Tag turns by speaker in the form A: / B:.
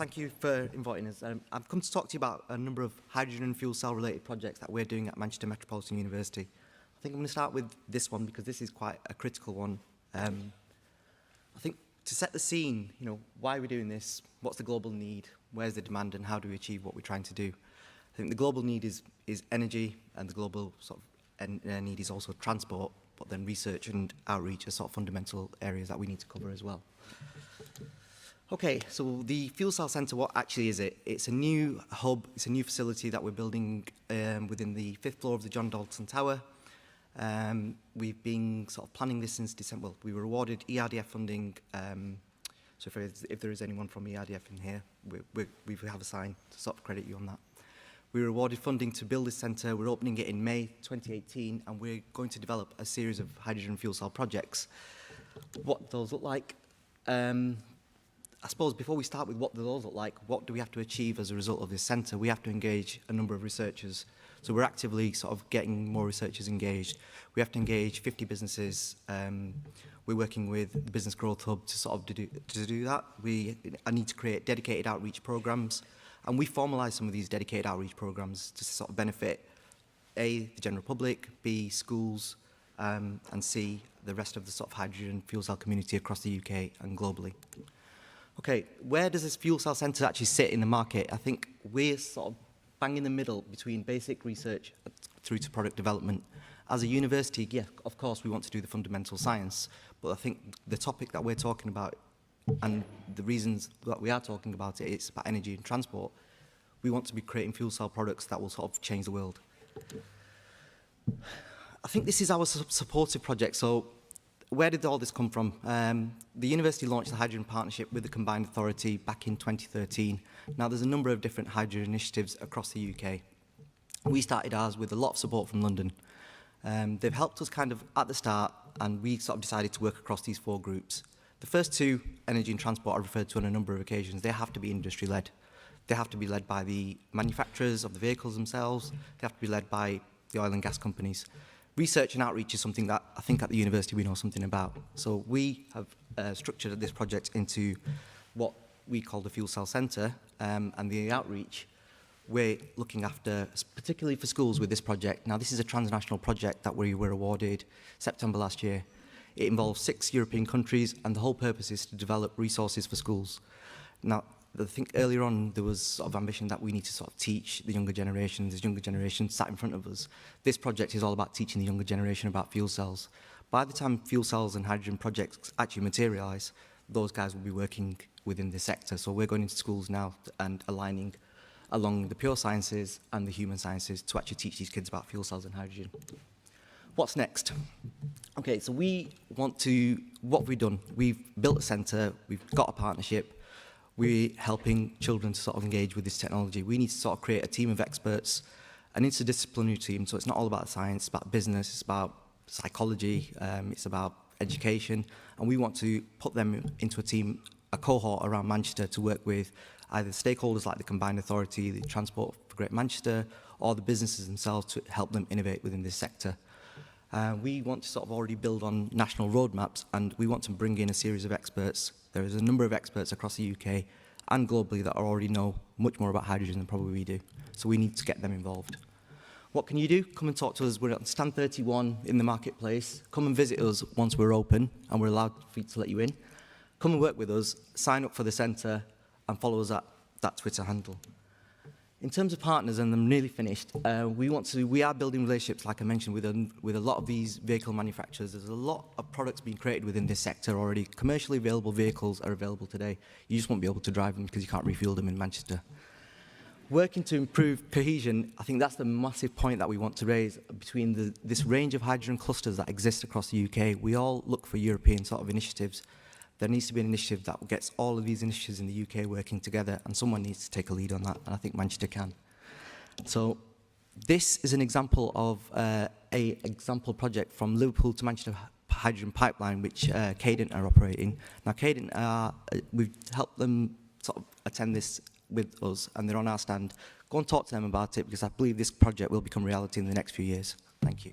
A: Thank you for inviting us. I've come to talk to you about a number of hydrogen and fuel cell related projects that we're doing at Manchester Metropolitan University. I think I'm going to start with this one because this is quite a critical one. I think to set the scene, why are we doing this? What's the global need? Where's the demand? And how do we achieve what we're trying to do? I think the global need is energy, and the global need is also transport, but then research and outreach are fundamental areas that we need to cover as well. Okay, so the Fuel Cell Centre, what actually is it? It's a new hub, it's a new facility that we're building within the 5th floor of the John Dalton Tower. We've been planning this since December. Well, we were awarded ERDF funding, so if there is anyone from ERDF in here, we have a sign to credit you on that. We were awarded funding to build this centre. We're opening it in May 2018, and we're going to develop a series of hydrogen fuel cell projects. What those look like? I suppose before we start with what do those look like, what do we have to achieve as a result of this centre? We have to engage a number of researchers. So we're actively getting more researchers engaged. We have to engage 50 businesses. We're working with the Business Growth Hub to do that. I need to create dedicated outreach programs. And we formalise some of these dedicated outreach programs to benefit A, the general public, B, schools, and C, the rest of the hydrogen fuel cell community across the UK and globally. Okay, where does this fuel cell centre actually sit in the market? I think we're bang in the middle between basic research through to product development. As a university, yeah, of course, we want to do the fundamental science, but I think the topic that we're talking about and the reasons that we are talking about it, it's about energy and transport. We want to be creating fuel cell products that will change the world. I think this is our supportive project. So where did all this come from? The university launched the Hydrogen Partnership with the Combined Authority back in 2013. Now, there's a number of different hydrogen initiatives across the UK. We started ours with a lot of support from London. They've helped us at the start, and we decided to work across these 4 groups. The first 2, energy and transport, are referred to on a number of occasions. They have to be industry-led. They have to be led by the manufacturers of the vehicles themselves. They have to be led by the oil and gas companies. Research and outreach is something that I think at the university we know something about. So we have structured this project into what we call the Fuel Cell Centre, and the outreach we're looking after, particularly for schools with this project. Now, this is a transnational project that we were awarded September last year. It involves 6 European countries, and the whole purpose is to develop resources for schools. Now, I think earlier on there was ambition that we need to teach the younger generations. This younger generation sat in front of us. This project is all about teaching the younger generation about fuel cells. By the time fuel cells and hydrogen projects actually materialise, those guys will be working within this sector. So we're going into schools now and aligning along the pure sciences and the human sciences to actually teach these kids about fuel cells and hydrogen. What's next? Okay, so what have we done? We've built a centre, we've got a partnership, we're helping children to engage with this technology. We need to create a team of experts, an interdisciplinary team, so it's not all about science, it's about business, it's about psychology, it's about education, and we want to put them into a team, a cohort around Manchester to work with either stakeholders like the Combined Authority, the Transport for Greater Manchester, or the businesses themselves to help them innovate within this sector. We want to already build on national roadmaps, and we want to bring in a series of experts. There is a number of experts across the UK and globally that already know much more about hydrogen than probably we do. So we need to get them involved. What can you do? Come and talk to us. We're at stand 31 in the marketplace. Come and visit us once we're open and we're allowed to let you in. Come and work with us, sign up for the centre, and follow us at that Twitter handle. In terms of partners, and I'm nearly finished, we are building relationships, like I mentioned, with a lot of these vehicle manufacturers. There's a lot of products being created within this sector already. Commercially available vehicles are available today. You just won't be able to drive them because you can't refuel them in Manchester. Working to improve cohesion, I think that's the massive point that we want to raise between this range of hydrogen clusters that exist across the UK. We all look for European initiatives. There needs to be an initiative that gets all of these initiatives in the UK working together, and someone needs to take a lead on that, and I think Manchester can. So this is an example of an example project from Liverpool to Manchester Hydrogen Pipeline, which Cadent are operating. Now, Cadent, we've helped them attend this with us, and they're on our stand. Go and talk to them about it, because I believe this project will become reality in the next few years. Thank you.